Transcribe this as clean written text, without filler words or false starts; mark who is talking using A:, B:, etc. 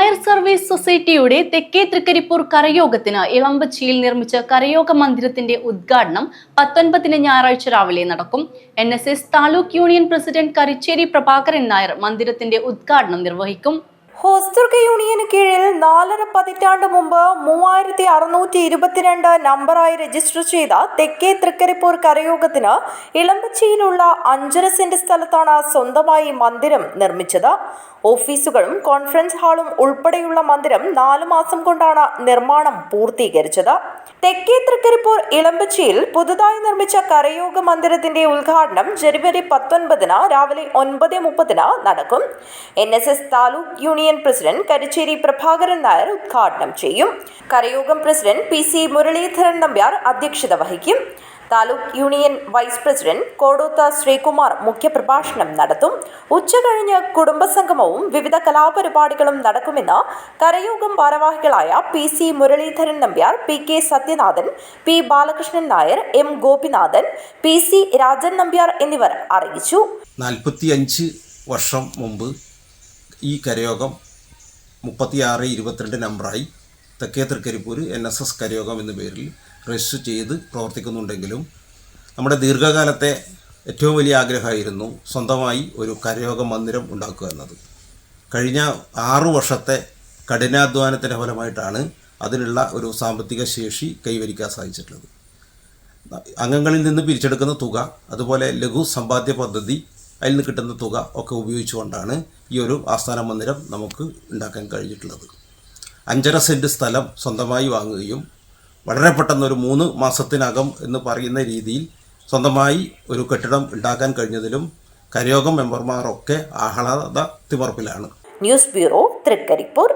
A: Nair service സൊസൈറ്റിയുടെ തെക്കേ തൃക്കരിപ്പൂർ കരയോഗത്തിന് ഇളമ്പച്ചിയിൽ നിർമ്മിച്ച കരയോഗ മന്ദിരത്തിന്റെ ഉദ്ഘാടനം 19-ന് ഞായറാഴ്ച രാവിലെ നടക്കും. NSS taluk union president Karicheri Prabhakaran Nair മന്ദിരത്തിന്റെ ഉദ്ഘാടനം നിർവഹിക്കും.
B: ഹോസ്ദുർഗ് യൂണിയന് കീഴിൽ 4.5 പതിറ്റാണ്ട് മുമ്പ് 3622 നമ്പറായി രജിസ്റ്റർ ചെയ്ത തെക്കേ തൃക്കരിപ്പൂർ കരയോഗത്തിന് ഇളമ്പച്ചിയിലുള്ള 5.5 സെന്റ് സ്ഥലത്താണ് സ്വന്തമായി മന്ദിരം നിർമ്മിച്ചത്. ഓഫീസുകളും കോൺഫറൻസ് ഹാളും ഉൾപ്പെടെയുള്ള മന്ദിരം 4 മാസം കൊണ്ടാണ് നിർമ്മാണം പൂർത്തീകരിച്ചത്. തെക്കേ തൃക്കരിപ്പൂർ ഇളമ്പച്ചിയിൽ പുതുതായി നിർമ്മിച്ച കരയോഗ മന്ദിരത്തിന്റെ ഉദ്ഘാടനം ജനുവരി 19-ന് രാവിലെ 9:30-ന് നടക്കും. NSS taluk union president Karicheri Prabhakaran Nair ഉദ്ഘാടനം ചെയ്യും. കരയോഗം പ്രസിഡന്റ് PC മുരളീധരൻ നമ്പ്യാർ അധ്യക്ഷത വഹിക്കും. Taluk union vice president Kodoth Sreekumar മുഖ്യപ്രഭാഷണം നടത്തും. ഉച്ചകഴിഞ്ഞ് കുടുംബസംഗമവും വിവിധ കലാപരിപാടികളും നടക്കുമെന്ന് കരയോഗം ഭാരവാഹികളായ PC Muraleedharan Nambiar, PK Sathyanathan, P Balakrishnan Nair, M Gopinathan, PC Rajan Nambiar എന്നിവർ അറിയിച്ചു.
C: 45 വർഷം മുമ്പ് ഈ കരയോഗം 3622 നമ്പറായി തെക്കേ തൃക്കരിപ്പൂർ NSS കരയോഗം എന്ന പേരിൽ രജിസ്റ്റർ ചെയ്ത് പ്രവർത്തിക്കുന്നുണ്ടെങ്കിലും നമ്മുടെ ദീർഘകാലത്തെ ഏറ്റവും വലിയ ആഗ്രഹമായിരുന്നു സ്വന്തമായി ഒരു കരയോഗ മന്ദിരം ഉണ്ടാക്കുക എന്നത്. കഴിഞ്ഞ 6 വർഷത്തെ കഠിനാധ്വാനത്തിൻ്റെ ഫലമായിട്ടാണ് അതിനുള്ള ഒരു സാമ്പത്തിക ശേഷി കൈവരിക്കാൻ സാധിച്ചിട്ടുള്ളത്. അംഗങ്ങളിൽ നിന്ന് പിരിച്ചെടുക്കുന്ന തുക, അതുപോലെ ലഘു സമ്പാദ്യ പദ്ധതി, അതിൽ നിന്ന് കിട്ടുന്ന തുക ഒക്കെ ഉപയോഗിച്ചുകൊണ്ടാണ് ഈ ഒരു ആസ്ഥാന മന്ദിരം നമുക്ക് ഉണ്ടാക്കാൻ കഴിഞ്ഞിട്ടുള്ളത്. 5.5 സെൻറ്റ് സ്ഥലം സ്വന്തമായി വാങ്ങുകയും വളരെ പെട്ടെന്ന് ഒരു 3 മാസത്തിനകം എന്ന് പറയുന്ന രീതിയിൽ സ്വന്തമായി ഒരു കെട്ടിടം ഉണ്ടാക്കാൻ കഴിഞ്ഞതിലും കരയോഗം മെമ്പർമാരൊക്കെ ആഹ്ലാദ തിമർപ്പിലാണ്.
B: News bureau, Trikaripur.